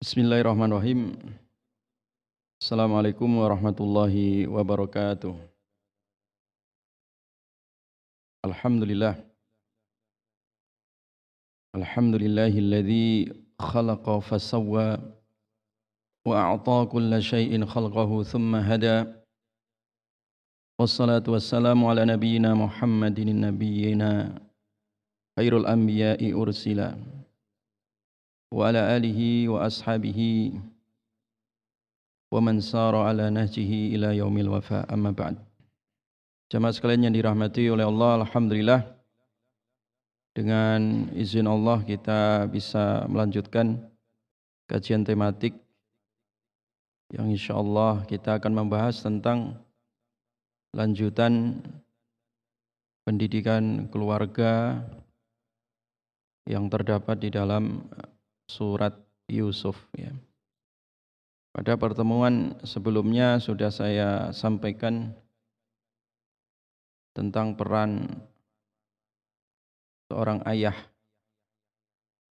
Bismillahirrahmanirrahim. Assalamualaikum warahmatullahi wabarakatuh. Alhamdulillah. Alhamdulillahilladzi khalaqa fasawwa wa a'ta kulla syai'in khalqahu thumma hada. Wassalatu wassalamu ala nabiyyina Muhammadin nabiyyina khairul anbiya'i ursila wa ala alihi wa ashabihi wa man sara ala nahjihi ila yaumil wafa, amma ba'd. Jamaah sekalian yang dirahmati oleh Allah, alhamdulillah dengan izin Allah kita bisa melanjutkan kajian tematik yang insyaallah kita akan membahas tentang lanjutan pendidikan keluarga yang terdapat di dalam surat Yusuf ya. Pada pertemuan sebelumnya sudah saya sampaikan tentang peran seorang ayah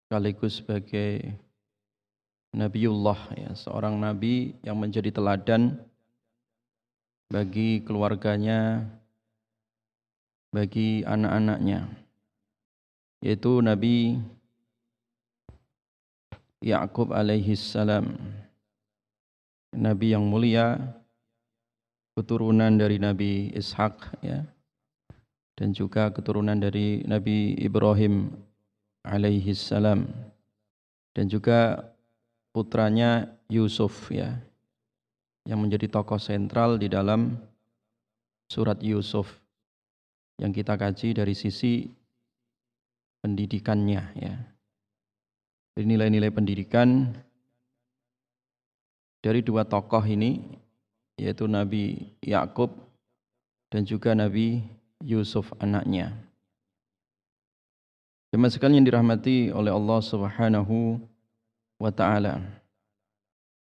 sekaligus sebagai Nabiullah ya, seorang nabi yang menjadi teladan bagi keluarganya, bagi anak-anaknya, yaitu Nabi Ya'qub alaihi salam, nabi yang mulia, keturunan dari Nabi Ishak ya, dan juga keturunan dari Nabi Ibrahim alaihi salam, dan juga putranya Yusuf ya, yang menjadi tokoh sentral di dalam surat Yusuf yang kita kaji dari sisi pendidikannya ya. Dari nilai-nilai pendidikan dari dua tokoh ini, yaitu Nabi Yakub dan juga Nabi Yusuf anaknya. Jemaah sekalian yang dirahmati oleh Allah Subhanahu wa taala.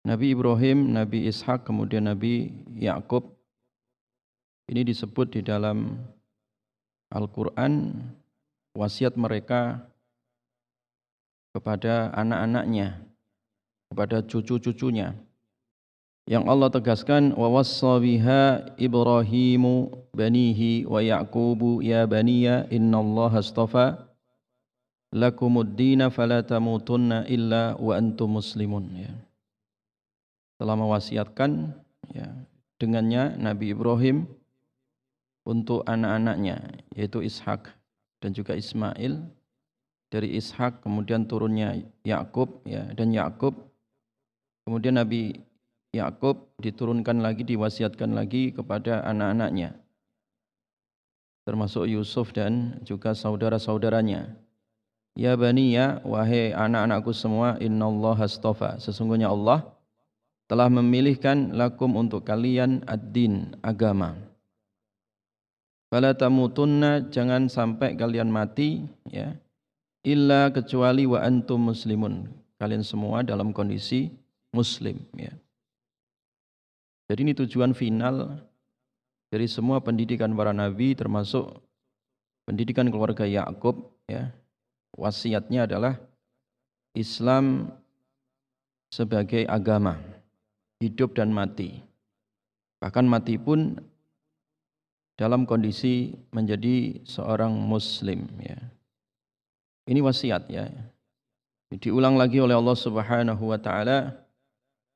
Nabi Ibrahim, Nabi Ishak, kemudian Nabi Yakub ini disebut di dalam Al-Qur'an wasiat mereka kepada anak-anaknya, kepada cucu-cucunya. Yang Allah tegaskan, wa wassa biha Ibrahimu banihi wa Yaqubu ya baniya innallaha astafa lakumuddina fala tamutunna illa wa antum muslimun ya. Telah mewasiatkan ya, dengannya Nabi Ibrahim untuk anak-anaknya, yaitu Ishak dan juga Ismail. Dari Ishak kemudian turunnya Yakub ya, dan Yakub kemudian Nabi Yakub diturunkan lagi, diwasiatkan lagi kepada anak-anaknya, termasuk Yusuf dan juga saudara-saudaranya. Ya baniya, wahai anak-anakku semua, innallaha astafa, sesungguhnya Allah telah memilihkan lakum untuk kalian ad-din, agama. Fala tamutunna, jangan sampai kalian mati ya, illa kecuali wa antum muslimun, kalian semua dalam kondisi muslim ya. Jadi ini tujuan final dari semua pendidikan para nabi, termasuk pendidikan keluarga Yakub ya. Wasiatnya adalah Islam sebagai agama, hidup dan mati. Bahkan mati pun dalam kondisi menjadi seorang muslim ya. Ini wasiat ya. Diulang lagi oleh Allah Subhanahu wa taala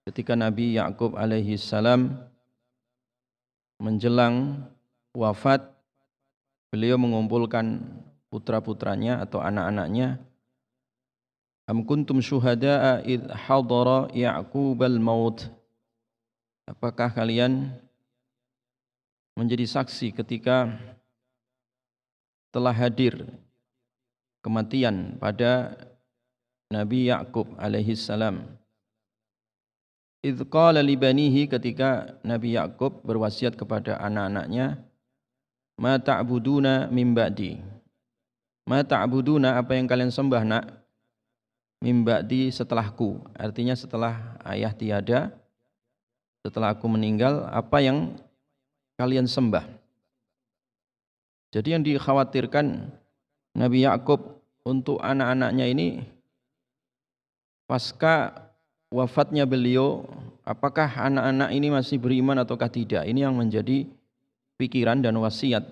ketika Nabi Yakub alaihi salam menjelang wafat, beliau mengumpulkan putra-putranya atau anak-anaknya. Am kuntum syuhada'a idh hadara Ya'qubal maut. Apakah kalian menjadi saksi ketika telah hadir kematian pada Nabi Yakub alaihi salam. Idz qala li banihi, ketika Nabi Yakub berwasiat kepada anak-anaknya, ma ta'buduna min ba'di. Ma ta'buduna, apa yang kalian sembah nak, min ba'di, setelahku. Artinya setelah ayah tiada, setelah aku meninggal, apa yang kalian sembah. Jadi yang dikhawatirkan Nabi Yakub untuk anak-anaknya ini pasca wafatnya beliau, apakah anak-anak ini masih beriman ataukah tidak? Ini yang menjadi pikiran dan wasiat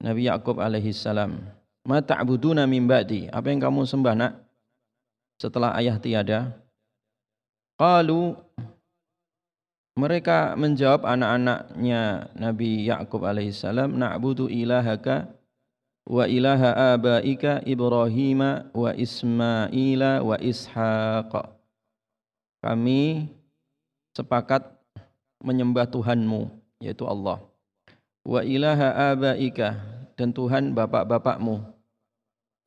Nabi Yakub alaihi salam. Ma ta'buduna min ba'di? Apa yang kamu sembah nak setelah ayah tiada? Qalu, mereka menjawab anak-anaknya Nabi Yakub alaihi salam, na'budu ilahaka wa ilaha abaika Ibrahim wa Ismaila wa Ishaq. Kami sepakat menyembah Tuhanmu, yaitu Allah. Wa ilaha abaika, dan Tuhan bapak-bapakmu.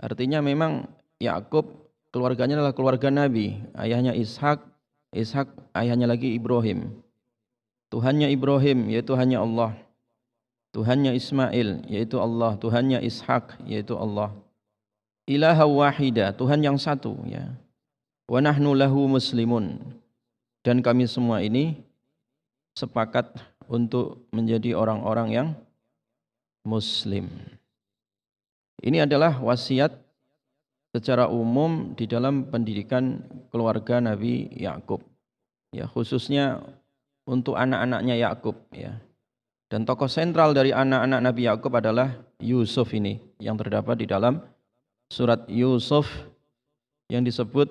Artinya memang Yakub keluarganya adalah keluarga Nabi. Ayahnya Ishak, Ishak ayahnya lagi Ibrahim. Tuhannya Ibrahim yaitu hanya Allah. Tuhannya Ismail yaitu Allah. Tuhannya Ishak yaitu Allah. Ilaha wahida, Tuhan yang satu, ya. Wa nahnu lahu muslimun, dan kami semua ini sepakat untuk menjadi orang-orang yang muslim. Ini adalah wasiat secara umum di dalam pendidikan keluarga Nabi Yakub, ya, khususnya untuk anak-anaknya Yakub, ya. Dan tokoh sentral dari anak-anak Nabi Yakub adalah Yusuf ini, yang terdapat di dalam surat Yusuf yang disebut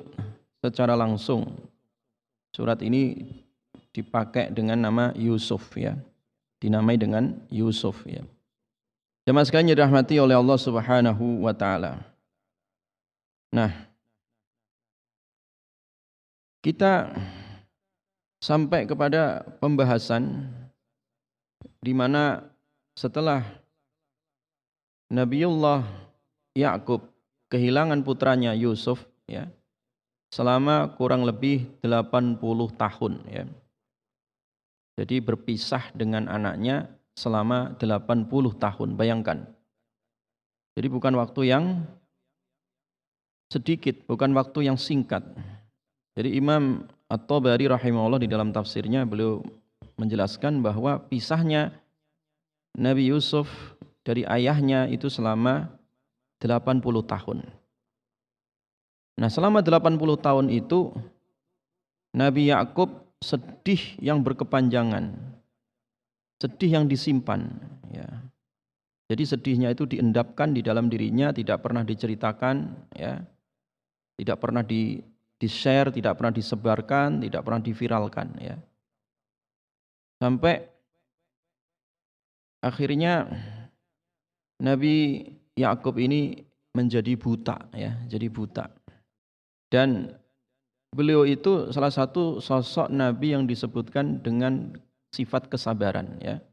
secara langsung. Surat ini dipakai dengan nama Yusuf, ya. Dinamai dengan Yusuf, ya. Jemaah sekalian yang dirahmati oleh Allah Subhanahu wa taala. Nah, kita sampai kepada pembahasan di mana setelah Nabiullah Yakub kehilangan putranya Yusuf, ya, selama kurang lebih 80 tahun, ya. Jadi berpisah dengan anaknya selama 80 tahun, bayangkan. Jadi bukan waktu yang sedikit, bukan waktu yang singkat. Jadi Imam At-Tabari rahimahullah di dalam tafsirnya beliau menjelaskan bahwa pisahnya Nabi Yusuf dari ayahnya itu selama 80 tahun. Nah, selama 80 tahun itu Nabi Yakub sedih yang berkepanjangan, sedih yang disimpan, ya. Jadi sedihnya itu diendapkan di dalam dirinya, tidak pernah diceritakan, ya. Tidak pernah di-share, tidak pernah disebarkan, tidak pernah diviralkan, ya. Sampai akhirnya Nabi Yakub ini menjadi buta, ya, jadi buta. Dan beliau itu salah satu sosok Nabi yang disebutkan dengan sifat kesabaran, ya.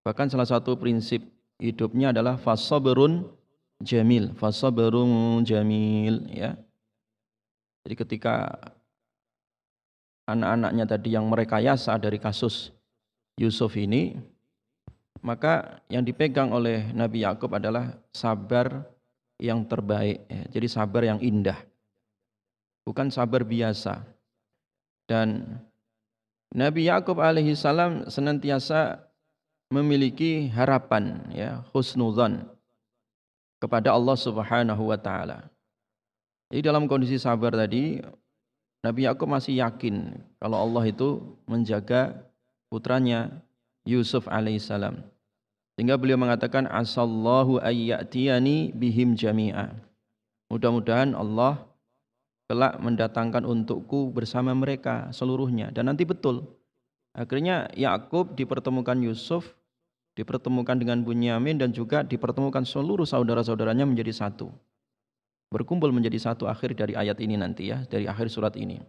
Bahkan salah satu prinsip hidupnya adalah fasabrun jamil, fasabrun jamil, ya. Jadi ketika anak-anaknya tadi yang merekayasa dari kasus Yusuf ini, maka yang dipegang oleh Nabi Yakub adalah sabar yang terbaik, ya. Jadi sabar yang indah, bukan sabar biasa. Dan Nabi Yakub alaihi salam senantiasa memiliki harapan, ya, husnudzan kepada Allah Subhanahu wa taala. Jadi dalam kondisi sabar tadi, Nabi Yakub masih yakin kalau Allah itu menjaga putranya Yusuf alaihissalam. Sehingga beliau mengatakan asallahu ayyatiyani bihim jami'a. Mudah-mudahan Allah kelak mendatangkan untukku bersama mereka seluruhnya. Dan nanti betul. Akhirnya Yakub dipertemukan Yusuf, dipertemukan dengan Bunyamin, dan juga dipertemukan seluruh saudara-saudaranya menjadi satu. Berkumpul menjadi satu akhir dari ayat ini nanti, ya, dari akhir surat ini.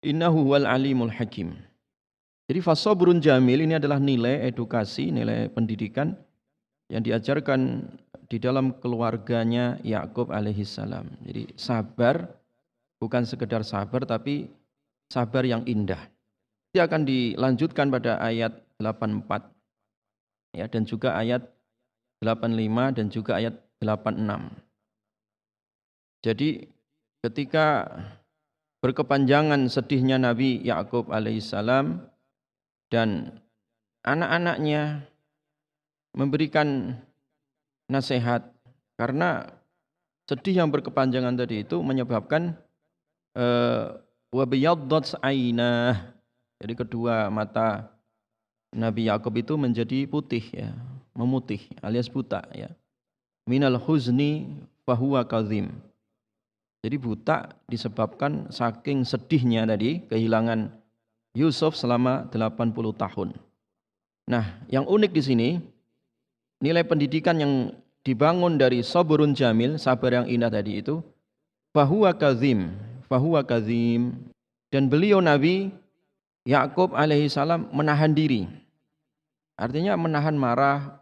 Innahu huwal alimul hakim. Jadi fasabrun jamil ini adalah nilai edukasi, nilai pendidikan yang diajarkan di dalam keluarganya Yakub alaihissalam. Jadi sabar, bukan sekedar sabar, tapi sabar yang indah. Dia akan dilanjutkan pada ayat 84, ya, dan juga ayat 85 dan juga ayat 86. Jadi ketika berkepanjangan sedihnya Nabi Yakub alaihissalam dan anak-anaknya memberikan nasihat, karena sedih yang berkepanjangan tadi itu menyebabkan wa biyaddat aynah. Jadi kedua mata Nabi Yakub itu menjadi putih ya, memutih alias buta ya. Minal huzni fahuwa kazim. Jadi buta disebabkan saking sedihnya tadi kehilangan Yusuf selama 80 tahun. Nah, yang unik di sini nilai pendidikan yang dibangun dari sabrun jamil, sabar yang indah tadi itu, fahuwa kazim, dan beliau Nabi Yakub alaihi salam menahan diri. Artinya menahan marah,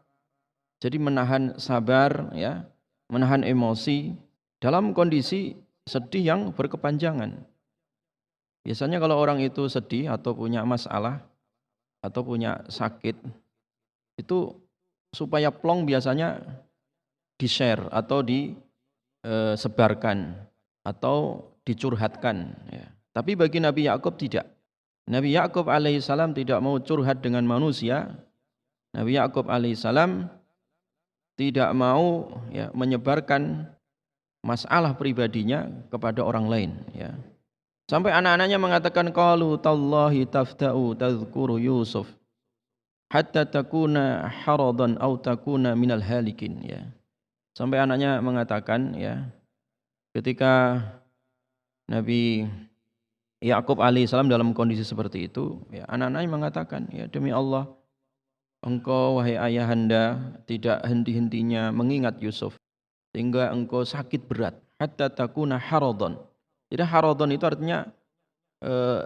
jadi menahan sabar ya, menahan emosi dalam kondisi sedih yang berkepanjangan. Biasanya kalau orang itu sedih atau punya masalah atau punya sakit, itu supaya plong biasanya di-share atau disebarkan atau dicurhatkan ya. Tapi bagi Nabi Yakub tidak. Nabi Yakub alaihissalam tidak mau curhat dengan manusia. Nabi Yakub alaihissalam tidak mau ya, menyebarkan masalah pribadinya kepada orang lain ya. Sampai anak-anaknya mengatakan qalu tallahi tafta'u tadhkuru Yusuf hatta takuna haradan aw takuna minal halikin ya. Sampai anaknya mengatakan ya, ketika Nabi Yakub alaihissalam dalam kondisi seperti itu ya, anak-anaknya mengatakan ya, demi Allah engkau wahai ayahanda tidak henti-hentinya mengingat Yusuf sehingga engkau sakit berat hatta takuna haradan. Jadi haradan itu artinya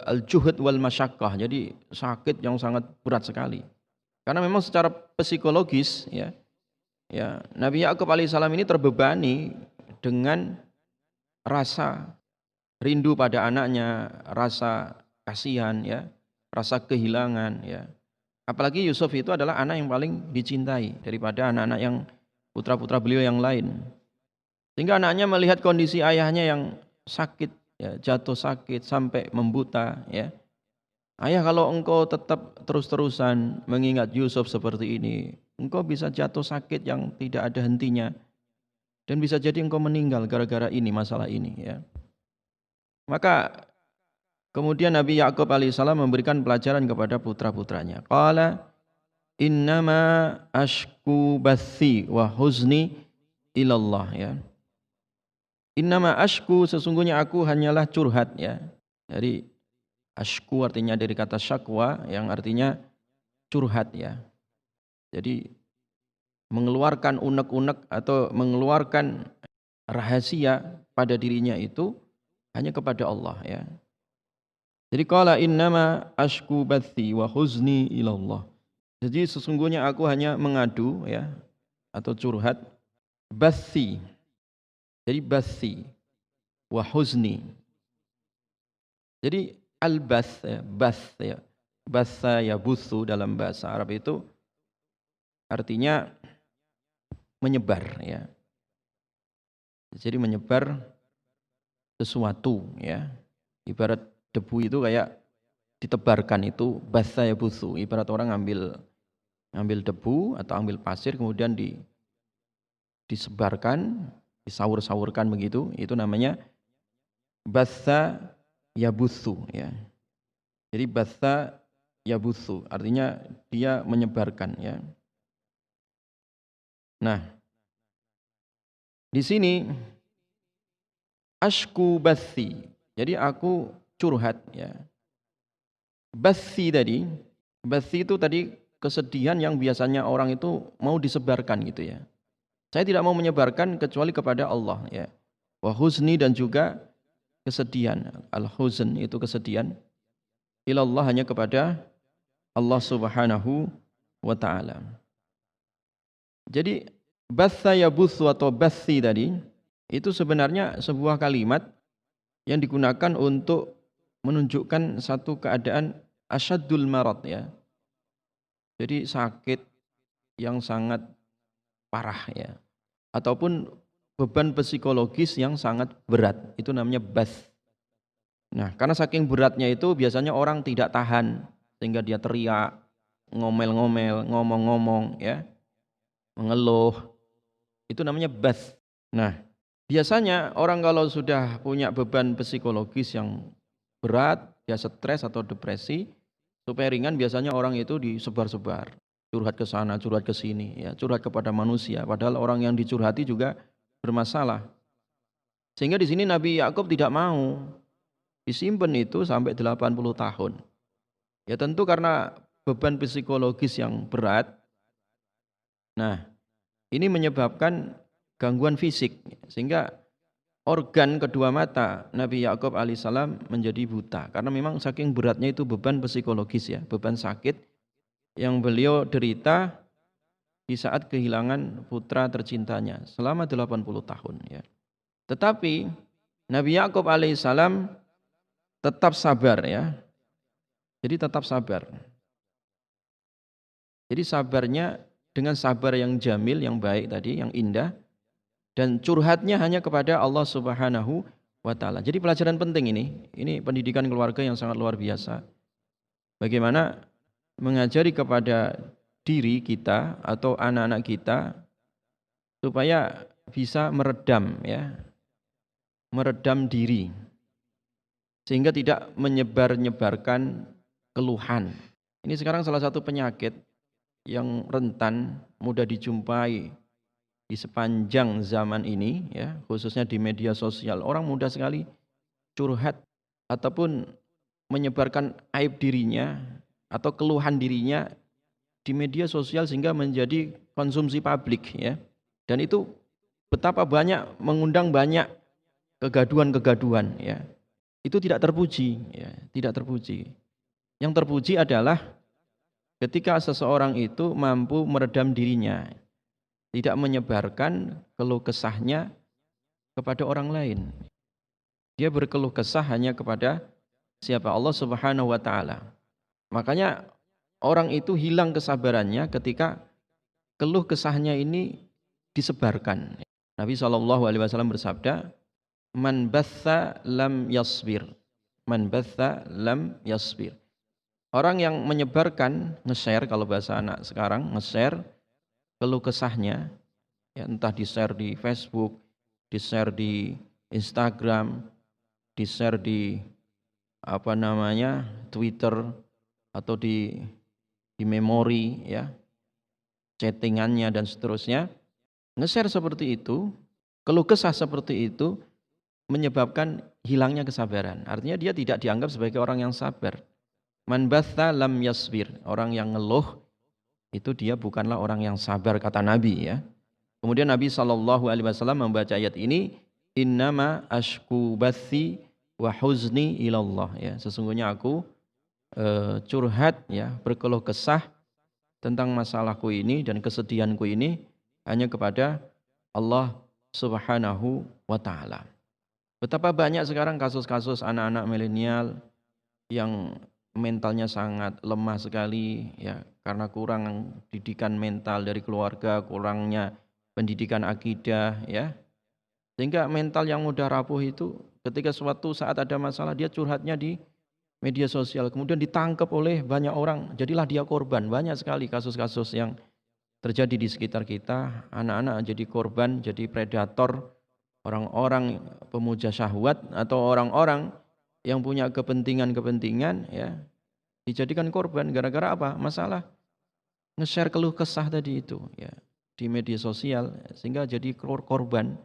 al-juhud wal masyaqqah. Jadi sakit yang sangat berat sekali. Karena memang secara psikologis ya, ya Nabi Yakub alaihissalam ini terbebani dengan rasa rindu pada anaknya, rasa kasihan ya, rasa kehilangan ya. Apalagi Yusuf itu adalah anak yang paling dicintai daripada anak-anak yang putra-putra beliau yang lain. Sehingga anaknya melihat kondisi ayahnya yang sakit ya, jatuh sakit sampai membuta ya. Ayah, kalau engkau tetap terus-terusan mengingat Yusuf seperti ini, engkau bisa jatuh sakit yang tidak ada hentinya dan bisa jadi engkau meninggal gara-gara ini, masalah ini ya. Maka kemudian Nabi Yakub alaihissalam memberikan pelajaran kepada putra-putranya. Qala innama ashku bathi wa huzni ilallah ya. Innama ashku, sesungguhnya aku hanyalah curhat ya. Jadi ashku artinya dari kata syakwa yang artinya curhat ya. Jadi mengeluarkan unek-unek atau mengeluarkan rahasia pada dirinya itu hanya kepada Allah ya. Jadi qala innama ashku bathi wa huzni ilallah. Jadi sesungguhnya aku hanya mengadu ya atau curhat bathi. Jadi bathi wa huzni. Jadi al-bath ya, bath ya. Batha ya buthu dalam bahasa Arab itu artinya menyebar ya. Jadi menyebar sesuatu ya. Ibarat debu itu kayak ditebarkan, itu batha ya buthu. Ibarat orang ngambil debu atau ambil pasir kemudian disebarkan, disaur-saurkan begitu, itu namanya batha yabuthu ya. Jadi batha yabuthu artinya dia menyebarkan ya. Nah, di sini ashku bathi. Jadi aku curhat ya. Bathi itu tadi kesedihan yang biasanya orang itu mau disebarkan gitu ya. Saya tidak mau menyebarkan kecuali kepada Allah ya. Wa huzni, dan juga kesedihan. Al-huzn itu kesedihan. Ilallah, hanya kepada Allah Subhanahu wa ta'ala. Jadi batha yabuthu atau bathi tadi itu sebenarnya sebuah kalimat yang digunakan untuk menunjukkan satu keadaan asyaddul marad ya. Jadi sakit yang sangat parah ya. Ataupun beban psikologis yang sangat berat, itu namanya bath. Nah, karena saking beratnya itu biasanya orang tidak tahan sehingga dia teriak, ngomel-ngomel, ngomong-ngomong ya, mengeluh. Itu namanya bath. Nah, biasanya orang kalau sudah punya beban psikologis yang berat, dia stres atau depresi, supaya ringan biasanya orang itu disebar-sebar, curhat ke sana, curhat ke sini, ya, curhat kepada manusia. Padahal orang yang dicurhati juga bermasalah. Sehingga di sini Nabi Yakub tidak mau disimpan itu sampai 80 tahun. Ya tentu karena beban psikologis yang berat. Nah, ini menyebabkan gangguan fisik sehingga organ kedua mata Nabi Yakub alaihissalam menjadi buta karena memang saking beratnya itu beban psikologis ya, beban sakit yang beliau derita di saat kehilangan putra tercintanya selama 80 tahun ya. Tetapi Nabi Yakub alaihissalam tetap sabar ya. Jadi tetap sabar. Jadi sabarnya dengan sabar yang jamil, yang baik tadi, yang indah, dan curhatnya hanya kepada Allah Subhanahu wa taala. Jadi pelajaran penting ini pendidikan keluarga yang sangat luar biasa. Bagaimana mengajari kepada diri kita atau anak-anak kita supaya bisa meredam ya, meredam diri sehingga tidak menyebar-nyebarkan keluhan. Ini sekarang salah satu penyakit yang rentan mudah dijumpai di sepanjang zaman ini ya, khususnya di media sosial. Orang mudah sekali curhat ataupun menyebarkan aib dirinya atau keluhan dirinya di media sosial sehingga menjadi konsumsi publik ya. Dan itu betapa banyak mengundang banyak kegaduhan-kegaduhan ya. Itu tidak terpuji ya, tidak terpuji. Yang terpuji adalah ketika seseorang itu mampu meredam dirinya, tidak menyebarkan keluh kesahnya kepada orang lain. Dia berkeluh kesah hanya kepada siapa? Allah Subhanahu wa taala. Makanya orang itu hilang kesabarannya ketika keluh kesahnya ini disebarkan. Nabi SAW bersabda, "Man batha lam yasbir." Man batha lam yasbir. Orang yang menyebarkan, nge-share kalau bahasa anak sekarang, nge-share keluh kesahnya, ya, entah di-share di Facebook, di-share di Instagram, di-share di Twitter atau di memori ya, chattingannya dan seterusnya. Nge-share seperti itu, keluh kesah seperti itu menyebabkan hilangnya kesabaran. Artinya dia tidak dianggap sebagai orang yang sabar. Man batha lam yasbir. Orang yang ngeluh itu dia bukanlah orang yang sabar kata Nabi ya. Kemudian Nabi SAW membaca ayat ini, innama ashku bathi wa huzni ilallah ya. Sesungguhnya aku curhat ya, berkeluh kesah tentang masalahku ini dan kesedihanku ini hanya kepada Allah Subhanahu wa taala. Betapa banyak sekarang kasus-kasus anak-anak milenial yang mentalnya sangat lemah sekali ya, karena kurang didikan mental dari keluarga, kurangnya pendidikan akidah ya. Sehingga mental yang mudah rapuh itu ketika suatu saat ada masalah dia curhatnya di media sosial, kemudian ditangkap oleh banyak orang, jadilah dia korban. Banyak sekali kasus-kasus yang terjadi di sekitar kita, anak-anak jadi korban, jadi predator, orang-orang pemuja syahwat atau orang-orang yang punya kepentingan-kepentingan ya, dijadikan korban gara-gara apa? Masalah nge-share keluh kesah tadi itu ya di media sosial sehingga jadi korban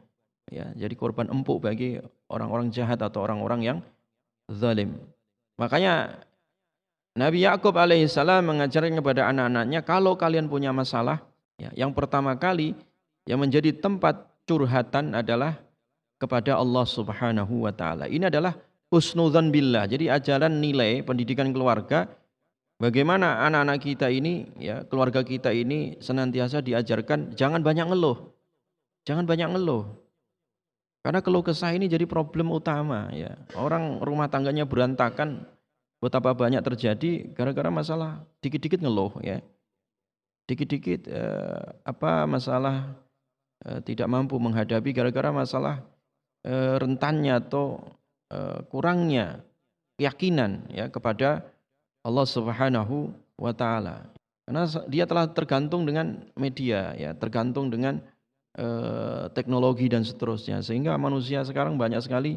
ya, jadi korban empuk bagi orang-orang jahat atau orang-orang yang zalim. Makanya Nabi Yakub alaihissalam mengajarkan kepada anak-anaknya, kalau kalian punya masalah ya, yang pertama kali yang menjadi tempat curhatan adalah kepada Allah Subhanahu wa taala. Ini adalah husnudzan billah. Jadi ajaran nilai pendidikan keluarga, bagaimana anak-anak kita ini ya, keluarga kita ini senantiasa diajarkan jangan banyak ngeluh. Jangan banyak ngeluh. Karena keluh kesah ini jadi problem utama ya. Orang rumah tangganya berantakan, betapa banyak terjadi gara-gara masalah dikit-dikit ngeluh ya. Dikit-dikit masalah tidak mampu menghadapi gara-gara masalah rentannya atau kurangnya keyakinan ya kepada Allah Subhanahu wa taala. Karena dia telah tergantung dengan media ya, tergantung dengan teknologi dan seterusnya, sehingga manusia sekarang banyak sekali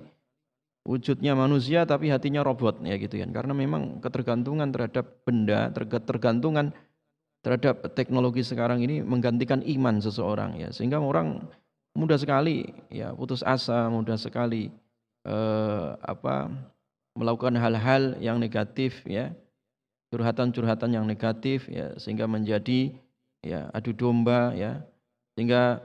wujudnya manusia tapi hatinya robot ya gitu kan. Karena memang ketergantungan terhadap benda, tergantungan terhadap teknologi sekarang ini menggantikan iman seseorang ya. Sehingga orang mudah sekali ya putus asa, mudah sekali apa melakukan hal-hal yang negatif ya, curhatan-curhatan yang negatif ya, sehingga menjadi ya adu domba ya, sehingga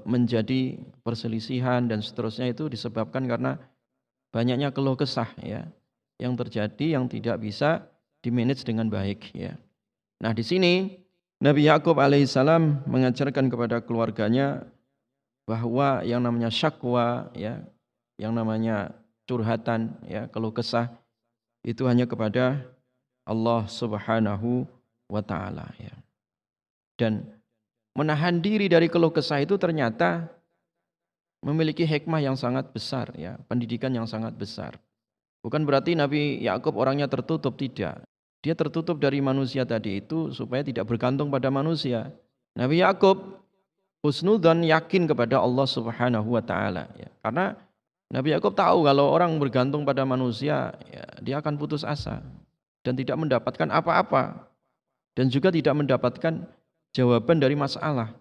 menjadi perselisihan dan seterusnya. Itu disebabkan karena banyaknya keluh kesah ya yang terjadi yang tidak bisa dimanage dengan baik ya. Nah, di sini Nabi Yakub alaihissalam mengajarkan kepada keluarganya bahwa yang namanya syakwa ya, yang namanya curhatan ya, keluh kesah itu hanya kepada Allah Subhanahu wa taala ya. Dan menahan diri dari keluh kesah itu ternyata memiliki hikmah yang sangat besar ya, pendidikan yang sangat besar. Bukan berarti Nabi Yakub orangnya tertutup, tidak. Dia tertutup dari manusia tadi itu supaya tidak bergantung pada manusia. Nabi Yakub husnudzon, yakin kepada Allah Subhanahu wa taala ya. Karena Nabi Yakub tahu kalau orang bergantung pada manusia ya, dia akan putus asa dan tidak mendapatkan apa-apa dan juga tidak mendapatkan jawaban dari masalah.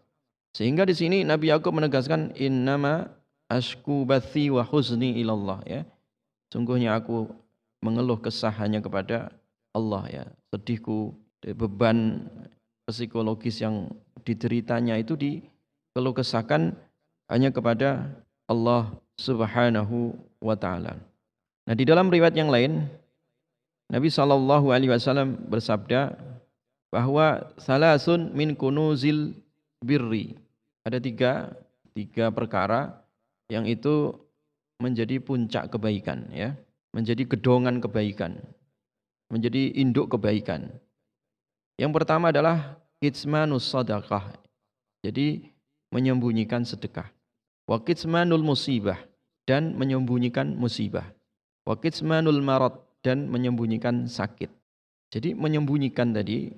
Sehingga di sini Nabi Yakub menegaskan innama ashku bathi wa huzni ilallah ya. Sungguhnya aku mengeluh kesah hanya kepada Allah ya. Sedihku, beban psikologis yang dideritanya itu dikeluh kesahkan hanya kepada Allah Subhanahu wa taala. Nah, di dalam riwayat yang lain Nabi sallallahu alaihi wasallam bersabda bahwa salasun min kunuzil birri. Ada tiga perkara yang itu menjadi puncak kebaikan ya, menjadi gedongan kebaikan, menjadi induk kebaikan. Yang pertama adalah kitmanus sadaqah. Jadi menyembunyikan sedekah. Wa kitmanul musibah, dan menyembunyikan musibah. Wa kitmanul marad, dan menyembunyikan sakit. Jadi menyembunyikan tadi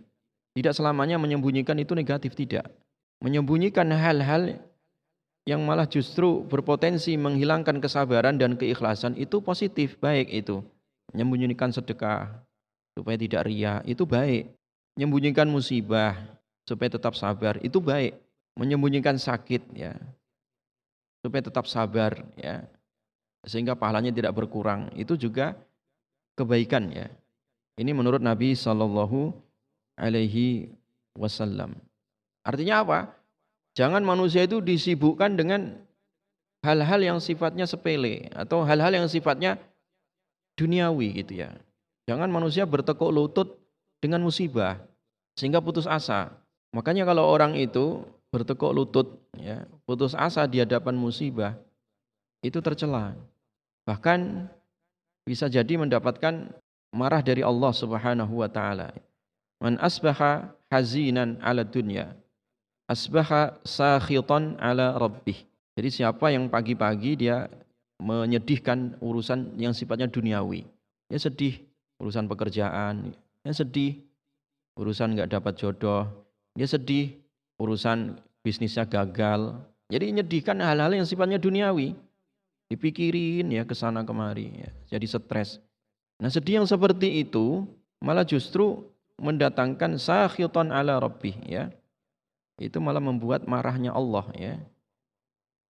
tidak selamanya menyembunyikan itu negatif, tidak. Menyembunyikan hal-hal yang malah justru berpotensi menghilangkan kesabaran dan keikhlasan itu positif, baik itu. Menyembunyikan sedekah supaya tidak riya itu baik. Menyembunyikan musibah supaya tetap sabar itu baik. Menyembunyikan sakit ya supaya tetap sabar ya, sehingga pahalanya tidak berkurang, itu juga kebaikan ya. Ini menurut Nabi sallallahu alaihi wasallam. Artinya apa? Jangan manusia itu disibukkan dengan hal-hal yang sifatnya sepele atau hal-hal yang sifatnya duniawi gitu ya. Jangan manusia bertekuk lutut dengan musibah sehingga putus asa. Makanya kalau orang itu bertekuk lutut ya, putus asa di hadapan musibah, itu tercela. Bahkan bisa jadi mendapatkan marah dari Allah Subhanahu wa taala. Man asbaha hazinan ala dunya, asbaha sakhitan ala rabbih. Jadi siapa yang pagi-pagi dia menyedihkan urusan yang sifatnya duniawi, ya sedih urusan pekerjaan, ya sedih urusan nggak dapat jodoh, dia sedih urusan bisnisnya gagal. Jadi menyedihkan hal-hal yang sifatnya duniawi, dipikirin ya kesana kemari, ya, jadi stres. Nah, sedih yang seperti itu malah justru mendatangkan sakhitan ala rabbih ya. Itu malah membuat marahnya Allah ya.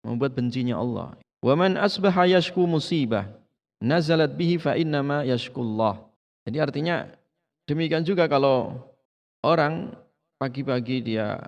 Membuat bencinya Allah. Wa man asbaha yashku musibah nazalat bihi fa innama yashkullah. Jadi artinya demikian juga kalau orang pagi-pagi dia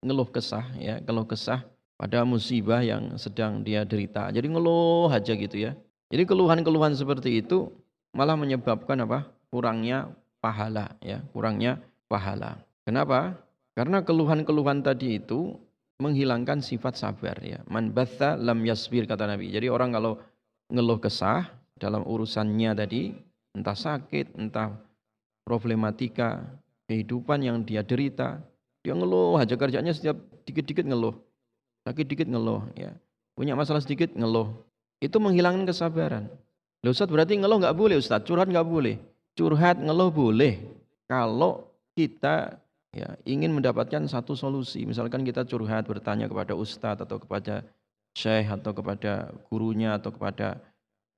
ngeluh kesah ya, keluh kesah pada musibah yang sedang dia derita. Jadi ngeluh aja gitu ya. Jadi keluhan-keluhan seperti itu malah menyebabkan apa? Kurangnya pahala ya, kurangnya pahala. Kenapa? Karena keluhan-keluhan tadi itu menghilangkan sifat sabar ya. Man batha lam yasbir, kata Nabi. Jadi orang kalau ngeluh kesah dalam urusannya tadi, entah sakit, entah problematika kehidupan yang dia derita, dia ngeluh aja, kerjanya setiap dikit-dikit ngeluh. Sakit dikit ngeluh ya. Punya masalah sedikit ngeluh. Itu menghilangkan kesabaran. Loh Ustaz, berarti ngeluh enggak boleh Ustaz, curhat enggak boleh. Curhat ngeluh boleh kalau kita ya ingin mendapatkan satu solusi. Misalkan kita curhat bertanya kepada ustadz atau kepada syekh atau kepada gurunya atau kepada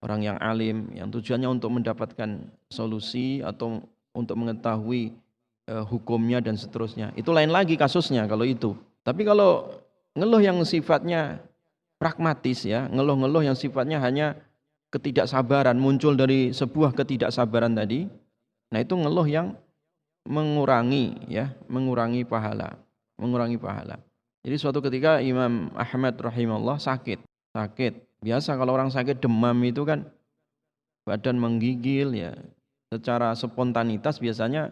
orang yang alim, yang tujuannya untuk mendapatkan solusi atau untuk mengetahui hukumnya dan seterusnya. Itu lain lagi kasusnya kalau itu. Tapi kalau ngeluh yang sifatnya pragmatis ya, ngeluh-ngeluh yang sifatnya hanya ketidaksabaran, muncul dari sebuah ketidaksabaran tadi, nah itu ngeluh yang mengurangi ya, mengurangi pahala, mengurangi pahala. Jadi suatu ketika Imam Ahmad rahimahullah sakit. Biasa kalau orang sakit demam itu kan badan menggigil ya. Secara spontanitas biasanya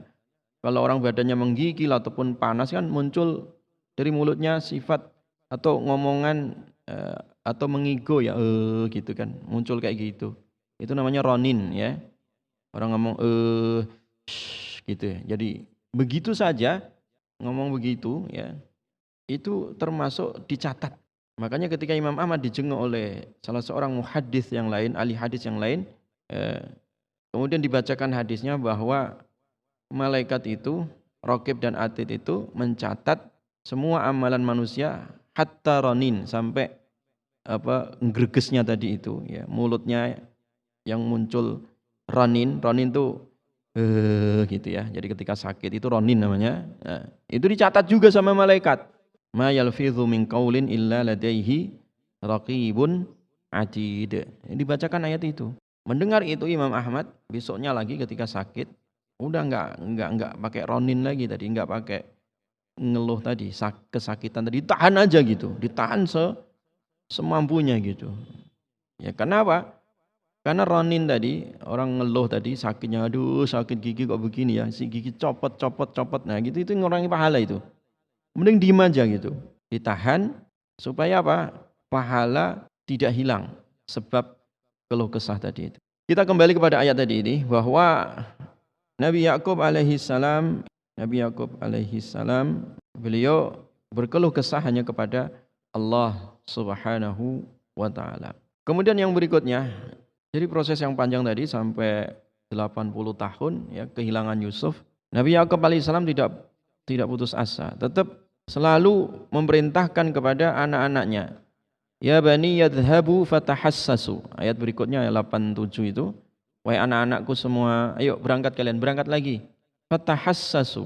kalau orang badannya menggigil ataupun panas kan muncul dari mulutnya sifat atau ngomongan atau mengigo ya gitu kan, muncul kayak gitu. Itu namanya ronin ya. Orang ngomong gitu ya. Jadi begitu saja ngomong begitu ya. Itu termasuk dicatat. Makanya ketika Imam Ahmad dijenguk oleh salah seorang muhaddits yang lain, ahli hadis yang lain, kemudian dibacakan hadisnya bahwa malaikat itu, Raqib dan Atid itu mencatat semua amalan manusia hatta ronin, sampai gregesnya tadi itu ya, mulutnya yang muncul ronin itu gitu ya. Jadi ketika sakit itu ronin namanya. Nah, itu dicatat juga sama malaikat. Ma yalfidhu min qaulin illa ladaihi raqibun atid. Dibacakan ayat itu. Mendengar itu Imam Ahmad besoknya lagi ketika sakit udah enggak pakai ronin lagi tadi, enggak pakai ngeluh tadi, kesakitan tadi, ditahan aja gitu, ditahan semampunya gitu. Ya kenapa? Karena ronin tadi, orang ngeluh tadi sakitnya, aduh sakit gigi kok begini ya, si gigi copot, nah gitu, itu ngurangi pahala itu. Mending diem aja gitu, ditahan supaya apa? Pahala tidak hilang sebab keluh kesah tadi itu. Kita kembali kepada ayat tadi ini bahwa Nabi Yakub alaihi salam beliau berkeluh kesah hanya kepada Allah Subhanahu wa taala. Kemudian yang berikutnya, jadi proses yang panjang tadi sampai 80 tahun ya kehilangan Yusuf. Nabi Yakub alaihissalam tidak putus asa, tetap selalu memerintahkan kepada anak-anaknya, ya bani yadhhabu fatahassasu. Ayat berikutnya ayat 87 itu, wahai anak-anakku semua, ayo berangkat lagi. Fatahassasu,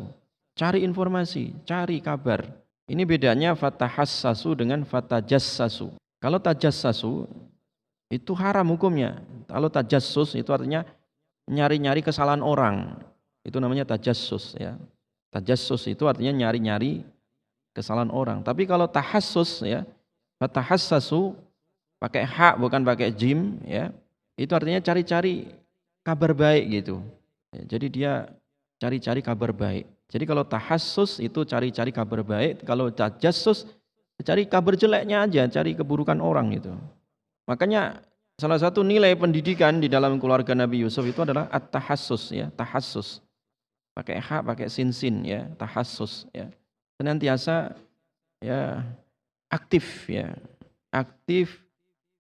cari informasi, cari kabar. Ini bedanya fatahassasu dengan fatajassasu. Kalau tajassasu itu haram hukumnya. Kalau tajassus itu artinya nyari-nyari kesalahan orang. Itu namanya tajassus ya. Tajassus itu artinya nyari-nyari kesalahan orang. Tapi kalau tahassus ya, fatahassasu pakai hak bukan pakai jim ya. Itu artinya cari-cari kabar baik gitu. Ya, jadi dia cari-cari kabar baik. Jadi kalau tahassus itu cari-cari kabar baik, kalau tajassus cari kabar jeleknya aja, cari keburukan orang gitu. Makanya salah satu nilai pendidikan di dalam keluarga Nabi Yusuf itu adalah at-tahassus ya, tahassus. Pakai hak, pakai sin ya, tahassus ya. Senantiasa ya aktif ya. Aktif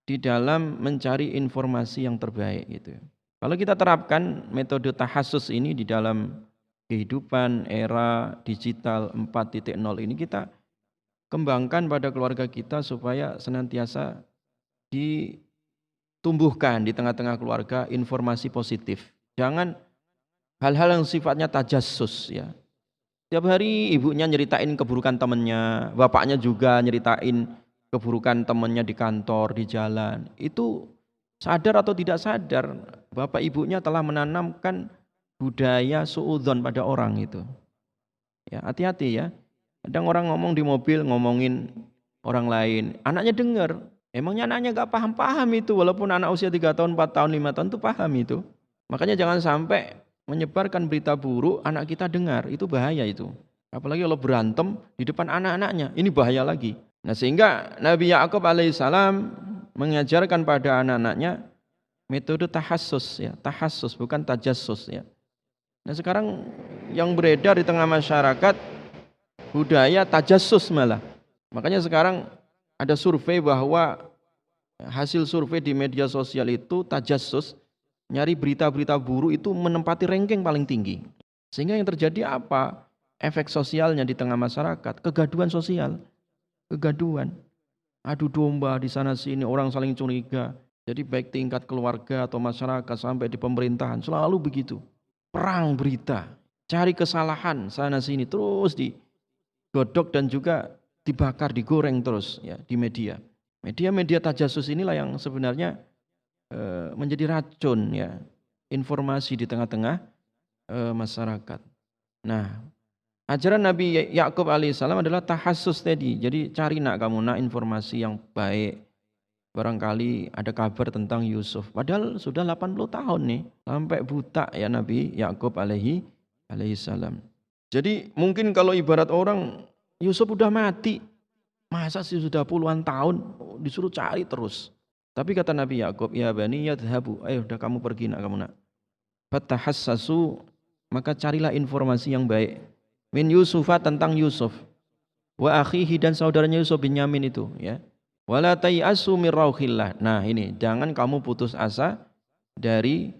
di dalam mencari informasi yang terbaik gitu. Kalau kita terapkan metode tahassus ini di dalam kehidupan era digital 4.0 ini, kita kembangkan pada keluarga kita supaya senantiasa ditumbuhkan di tengah-tengah keluarga informasi positif. Jangan hal-hal yang sifatnya tajassus ya. Tiap hari ibunya nyeritain keburukan temannya, bapaknya juga nyeritain keburukan temannya di kantor, di jalan. Itu sadar atau tidak sadar, bapak ibunya telah menanamkan budaya suudzon pada orang itu. Ya, hati-hati ya. Kadang orang ngomong di mobil ngomongin orang lain, anaknya dengar. Emangnya anaknya gak paham itu, walaupun anak usia 3 tahun, 4 tahun, 5 tahun itu paham itu. Makanya jangan sampai menyebarkan berita buruk anak kita dengar, itu bahaya itu. Apalagi kalau berantem di depan anak-anaknya, ini bahaya lagi. Nah sehingga Nabi Yakub alaihissalam mengajarkan pada anak-anaknya metode tahassus ya, tahassus bukan tajassus ya. Nah sekarang yang beredar di tengah masyarakat budaya tajassus malah. Makanya sekarang ada survei bahwa hasil survei di media sosial itu tajassus, nyari berita-berita buruk itu menempati ranking paling tinggi. Sehingga yang terjadi apa? Efek sosialnya di tengah masyarakat, kegaduhan sosial. Kegaduhan. Adu domba di sana sini, orang saling curiga. Jadi baik tingkat keluarga atau masyarakat sampai di pemerintahan selalu begitu. Perang berita, cari kesalahan sana sini terus digodok dan juga dibakar, digoreng terus ya di media. Media-media tajasus inilah yang sebenarnya menjadi racun ya informasi di tengah-tengah masyarakat. Nah, ajaran Nabi Yakub alaihissalam adalah tahassus tadi. Jadi cari nak kamu nak informasi yang baik. Barangkali ada kabar tentang Yusuf. Padahal sudah 80 tahun nih sampai buta ya Nabi Yakub alaihissalam. Jadi mungkin kalau ibarat orang Yusuf udah mati, masa sih sudah puluhan tahun disuruh cari terus. Tapi kata Nabi Yakub, ya bani yadhabu, ayo udah kamu pergi nak kamu nak. Fatahassasu, maka carilah informasi yang baik. Min Yusufa, tentang Yusuf. Wa akhihi, dan saudaranya Yusuf Binyamin itu ya. Wala tayasu mir rauhillah. Nah, ini jangan kamu putus asa dari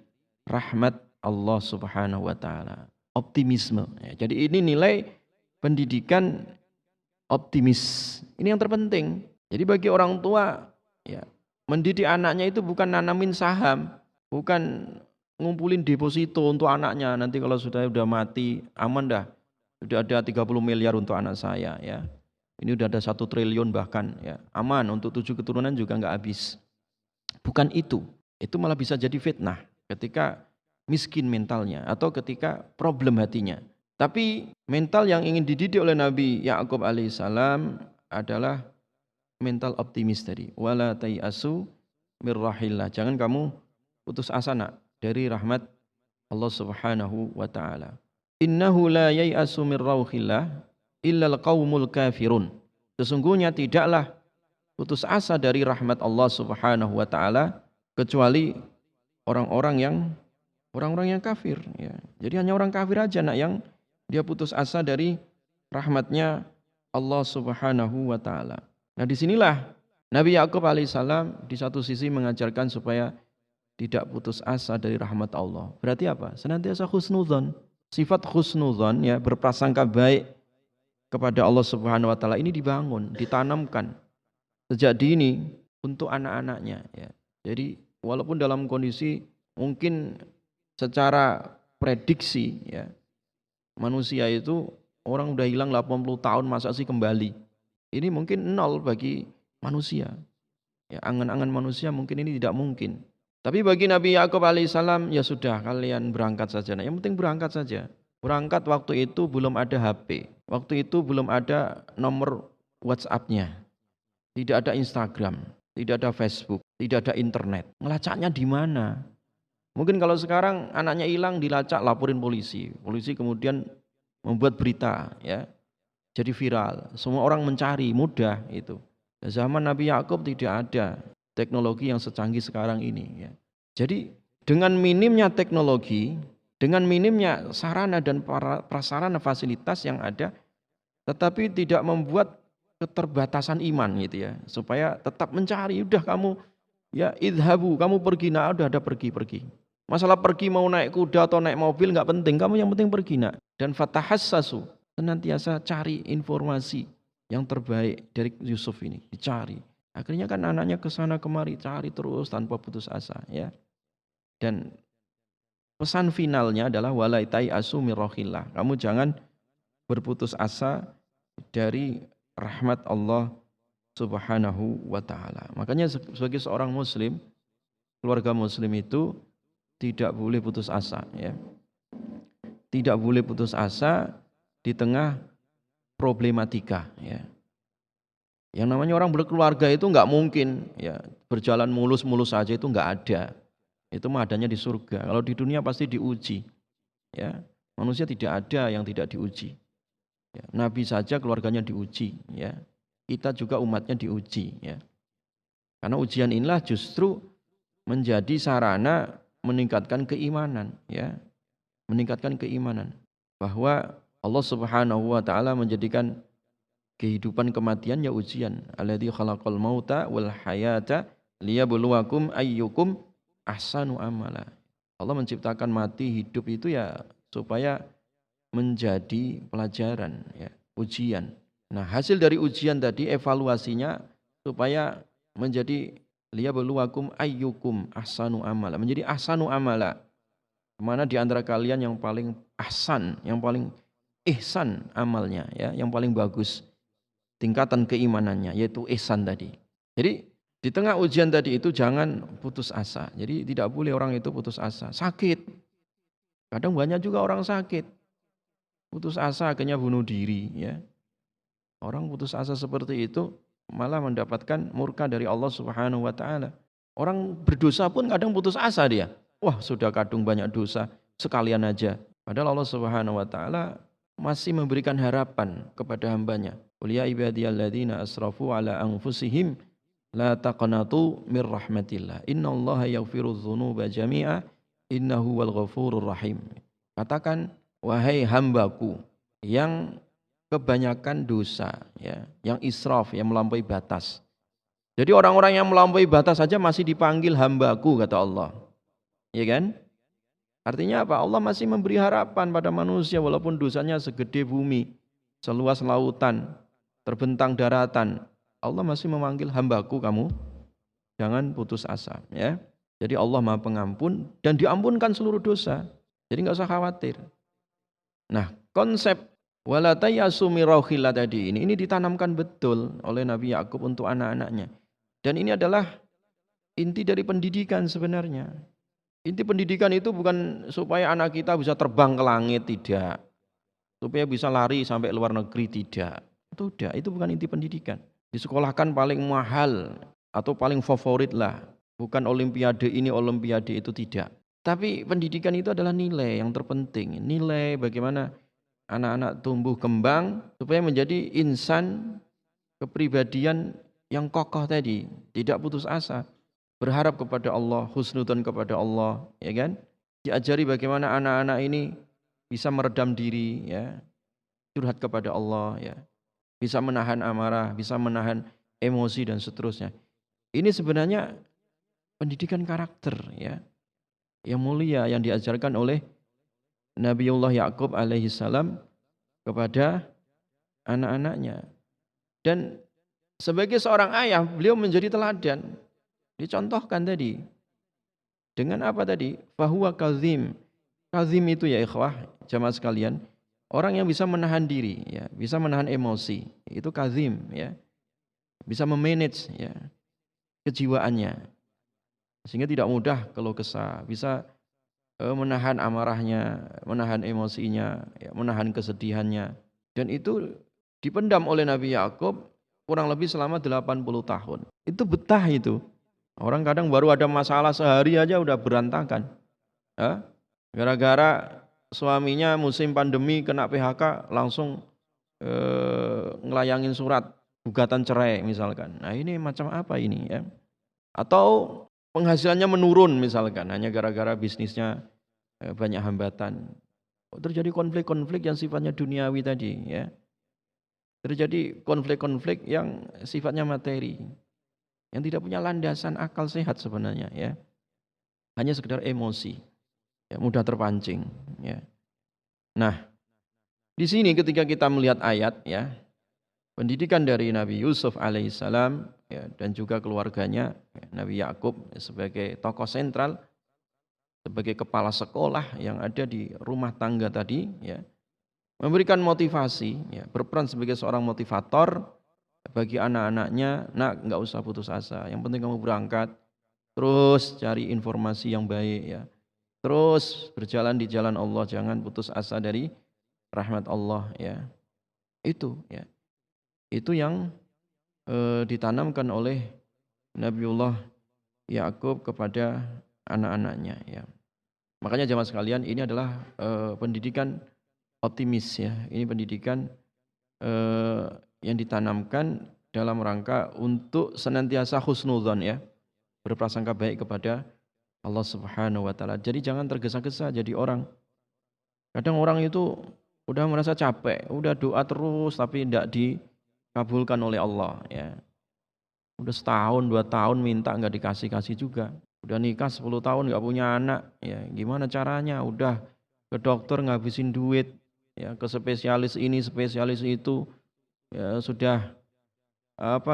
rahmat Allah Subhanahu wa taala. Optimisme ya. Jadi ini nilai pendidikan optimis. Ini yang terpenting. Jadi bagi orang tua ya, mendidik anaknya itu bukan nanamin saham, bukan ngumpulin deposito untuk anaknya. Nanti kalau sudah mati aman dah. Sudah ada 30 miliar untuk anak saya ya. Ini udah ada 1 triliun bahkan ya. Aman untuk 7 keturunan juga nggak habis. Bukan itu. Itu malah bisa jadi fitnah ketika miskin mentalnya atau ketika problem hatinya. Tapi mental yang ingin dididik oleh Nabi Yakub alaihissalam adalah mental optimis tadi. Wala tayasu mir rahillah. Jangan kamu putus asa nak dari rahmat Allah Subhanahu wa taala. Innahu la yai'asu mir rauhillah illal qaumul kafirun. Sesungguhnya tidaklah putus asa dari rahmat Allah Subhanahu wa taala kecuali orang-orang yang kafir ya. Jadi hanya orang kafir aja nak yang dia putus asa dari rahmatnya Allah Subhanahu wa taala. Nah, disinilah Nabi Yakub alaihissalam di satu sisi mengajarkan supaya tidak putus asa dari rahmat Allah. Berarti apa? Senantiasa husnudzon. Sifat husnudzon ya, berprasangka baik kepada Allah Subhanahu wa taala ini dibangun, ditanamkan sejak dini untuk anak-anaknya ya. Jadi walaupun dalam kondisi mungkin secara prediksi ya, manusia itu orang udah hilang 80 tahun masa sih kembali. Ini mungkin nol bagi manusia. Ya, angan-angan manusia mungkin ini tidak mungkin. Tapi bagi Nabi Yakub alaihissalam, ya sudah kalian berangkat saja. Nah, yang penting berangkat saja. Berangkat waktu itu belum ada HP. Waktu itu belum ada nomor WhatsApp-nya. Tidak ada Instagram, tidak ada Facebook, tidak ada internet. Ngelacaknya di mana? Mungkin kalau sekarang anaknya hilang dilacak, laporin polisi. Polisi kemudian membuat berita ya. Jadi viral. Semua orang mencari, mudah itu. Zaman Nabi Yakub tidak ada teknologi yang secanggih sekarang ini ya. Jadi dengan minimnya teknologi, dengan minimnya sarana dan prasarana fasilitas yang ada, tetapi tidak membuat keterbatasan iman gitu ya, supaya tetap mencari. Udah kamu ya idhabu, kamu pergi, nah udah ada pergi. Masalah pergi mau naik kuda atau naik mobil nggak penting, kamu yang penting pergi nak. Dan fatahassasu, senantiasa cari informasi yang terbaik dari Yusuf ini, dicari. Akhirnya kan anaknya ke sana kemari, cari terus tanpa putus asa ya. Dan pesan finalnya adalah walaitai asu mirrohillah. Kamu jangan berputus asa dari rahmat Allah Subhanahu wa taala. Makanya sebagai seorang muslim, keluarga muslim itu tidak boleh putus asa ya. Tidak boleh putus asa di tengah problematika ya. Yang namanya orang berkeluarga itu enggak mungkin ya berjalan mulus-mulus saja, itu enggak ada. Itu mah adanya di surga. Kalau di dunia pasti diuji. Ya. Manusia tidak ada yang tidak diuji. Ya. Nabi saja keluarganya diuji ya. Kita juga umatnya diuji ya. Karena ujian inilah justru menjadi sarana meningkatkan keimanan ya. Meningkatkan keimanan bahwa Allah Subhanahu wa taala menjadikan kehidupan kematian ya ujian. Alladzi khalaqal mauta wal hayata liyabluwakum ayyukum ahsanu amala. Allah menciptakan mati hidup itu ya supaya menjadi pelajaran ya, ujian. Nah, hasil dari ujian tadi evaluasinya supaya menjadi liyabluwakum ayyukum ahsanu amala. Menjadi ahsanu amala. Mana di antara kalian yang paling ahsan, yang paling ihsan amalnya, ya, yang paling bagus tingkatan keimanannya, yaitu ihsan tadi. Jadi di tengah ujian tadi itu jangan putus asa. Jadi tidak boleh orang itu putus asa. Sakit. Kadang banyak juga orang sakit. Putus asa akhirnya bunuh diri, ya. Orang putus asa seperti itu malah mendapatkan murka dari Allah Subhanahu wa taala. Orang berdosa pun kadang putus asa dia. Wah, sudah kadung banyak dosa, sekalian aja. Padahal Allah Subhanahu wa taala masih memberikan harapan kepada hambanya. Qul ya ibadiyalladzina asrafu ala anfusihim la taqnatu mir rahmatillah. Innallaha yaghfirudz dzunuba jami'a innahu wal ghafurur rahim. Katakan, wahai hambaku yang kebanyakan dosa, ya, yang israf, yang melampaui batas. Jadi orang-orang yang melampaui batas saja masih dipanggil hambaku, kata Allah. Ya kan? Artinya apa? Allah masih memberi harapan pada manusia walaupun dosanya segede bumi, seluas lautan, terbentang daratan. Allah masih memanggil hambaku, kamu jangan putus asa, ya. Jadi Allah Maha Pengampun dan diampunkan seluruh dosa. Jadi enggak usah khawatir. Nah, konsep wala tayasu mirauhillah tadi ini ditanamkan betul oleh Nabi Yakub untuk anak-anaknya. Dan ini adalah inti dari pendidikan sebenarnya. Inti pendidikan itu bukan supaya anak kita bisa terbang ke langit, tidak. Supaya bisa lari sampai luar negeri, tidak. Itu bukan inti pendidikan. Disekolahkan paling mahal atau paling favorit lah. Bukan olimpiade ini, olimpiade itu, tidak. Tapi pendidikan itu adalah nilai yang terpenting. Nilai bagaimana anak-anak tumbuh kembang supaya menjadi insan kepribadian yang kokoh tadi, tidak putus asa, berharap kepada Allah, husnudzon kepada Allah, ya kan? Diajari bagaimana anak-anak ini bisa meredam diri, ya, curhat kepada Allah, ya, bisa menahan amarah, bisa menahan emosi dan seterusnya. Ini sebenarnya pendidikan karakter, ya, yang mulia yang diajarkan oleh Nabiullah Yakub alaihi salam kepada anak-anaknya. Dan sebagai seorang ayah, beliau menjadi teladan. Dicontohkan tadi. Dengan apa tadi? Fahuwa kazim. Kazim itu, ya ikhwah, jamaah sekalian, orang yang bisa menahan diri, ya, bisa menahan emosi. Itu kazim, ya. Bisa memanage, ya, kejiwaannya. Sehingga tidak mudah keluh kesah, bisa menahan amarahnya, menahan emosinya, ya, menahan kesedihannya. Dan itu dipendam oleh Nabi Yakub kurang lebih selama 80 tahun. Itu betah itu. Orang kadang baru ada masalah sehari aja udah berantakan. Ya? Gara-gara suaminya musim pandemi kena PHK langsung ngelayangin surat gugatan cerai misalkan. Nah ini macam apa ini, ya? Atau penghasilannya menurun misalkan hanya gara-gara bisnisnya banyak hambatan. Terjadi konflik-konflik yang sifatnya duniawi tadi, ya. Terjadi konflik-konflik yang sifatnya materi, yang tidak punya landasan akal sehat sebenarnya, ya. Hanya sekedar emosi, ya, mudah terpancing, ya. Nah, di sini ketika kita melihat ayat, ya, pendidikan dari Nabi Yusuf alaihissalam, ya, dan juga keluarganya, ya, Nabi Yakub sebagai tokoh sentral, sebagai kepala sekolah yang ada di rumah tangga tadi, ya, memberikan motivasi, ya, berperan sebagai seorang motivator bagi anak-anaknya. Nak, nggak usah putus asa, yang penting kamu berangkat, terus cari informasi yang baik, ya, terus berjalan di jalan Allah, jangan putus asa dari rahmat Allah, ya. Itu, ya, itu yang ditanamkan oleh Nabiullah Yakub kepada anak-anaknya, ya. Makanya jamaah sekalian, ini adalah pendidikan optimis, ya. Ini pendidikan yang ditanamkan dalam rangka untuk senantiasa husnudzon, ya, berprasangka baik kepada Allah Subhanahu wa taala. Jadi jangan tergesa-gesa jadi orang. Kadang orang itu udah merasa capek, udah doa terus tapi tidak dikabulkan oleh Allah, ya. Udah setahun, 2 tahun minta nggak dikasih-kasih juga. Udah nikah 10 tahun nggak punya anak, ya gimana caranya? Udah ke dokter ngabisin duit, ya, ke spesialis ini, spesialis itu, ya sudah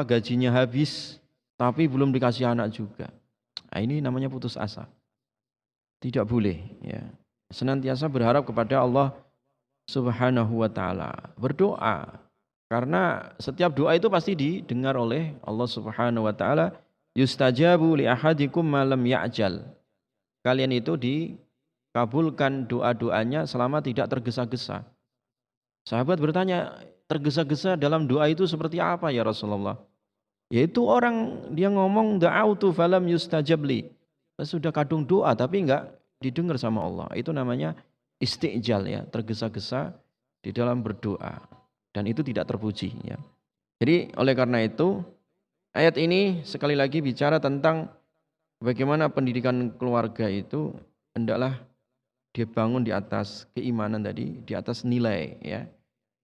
gajinya habis, tapi belum dikasih anak juga. Nah, ini namanya putus asa. Tidak boleh ya. Senantiasa berharap kepada Allah Subhanahu wa taala. Berdoa. Karena setiap doa itu pasti didengar oleh Allah Subhanahu wa taala. Yustajabu li ahadikum ma lam ya'jal. Kalian itu dikabulkan doa-doanya selama tidak tergesa-gesa. Sahabat bertanya, tergesa-gesa dalam doa itu seperti apa ya Rasulullah? Yaitu orang dia ngomong da'autu falam yustajab li. Sudah kadung doa tapi enggak didengar sama Allah. Itu namanya istijal ya, tergesa-gesa di dalam berdoa dan itu tidak terpuji ya. Jadi oleh karena itu ayat ini sekali lagi bicara tentang bagaimana pendidikan keluarga itu hendaklah dibangun di atas keimanan tadi, di atas nilai ya.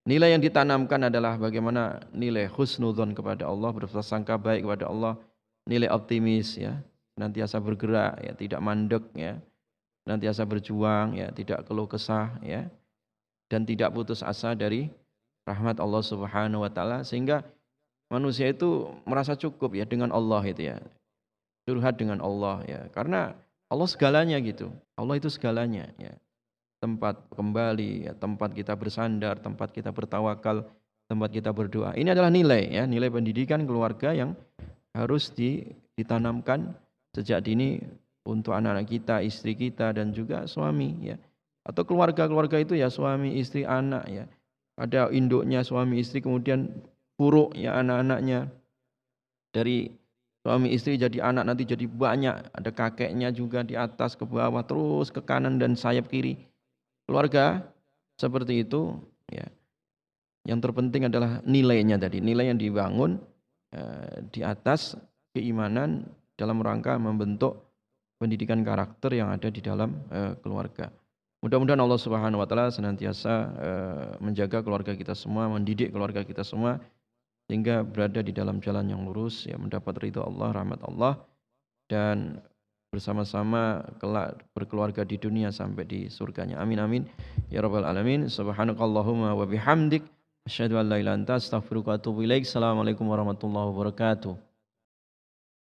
Nilai yang ditanamkan adalah bagaimana nilai husnudzon kepada Allah, berprasangka baik kepada Allah, nilai optimis ya, senantiasa bergerak ya, tidak mandek ya, senantiasa berjuang ya, tidak keluh kesah ya, dan tidak putus asa dari rahmat Allah Subhanahu wa taala sehingga manusia itu merasa cukup ya dengan Allah itu ya. Curhat dengan Allah ya, karena Allah segalanya gitu. Allah itu segalanya ya. Tempat kembali, ya, tempat kita bersandar, tempat kita bertawakal, tempat kita berdoa. Ini adalah nilai ya, nilai pendidikan keluarga yang harus ditanamkan sejak dini untuk anak-anak kita, istri kita dan juga suami ya. Atau keluarga-keluarga itu ya suami, istri, anak ya. Ada induknya suami istri kemudian buruk ya anak-anaknya. Dari suami istri jadi anak nanti jadi banyak, ada kakeknya juga di atas ke bawah terus ke kanan dan sayap kiri. Keluarga seperti itu ya. Yang terpenting adalah nilainya tadi, nilai yang dibangun di atas keimanan dalam rangka membentuk pendidikan karakter yang ada di dalam keluarga. Mudah-mudahan Allah Subhanahu wa taala senantiasa menjaga keluarga kita semua, mendidik keluarga kita semua sehingga berada di dalam jalan yang lurus, ya mendapat ridha Allah, rahmat Allah dan bersama-sama kelak berkeluarga di dunia sampai di surganya. Amin amin ya rabbal alamin. Subhanakallahumma wa bihamdik asyhadu an la ilaha illa anta astaghfiruka wa atubu ilaik. Assalamualaikum warahmatullahi wabarakatuh.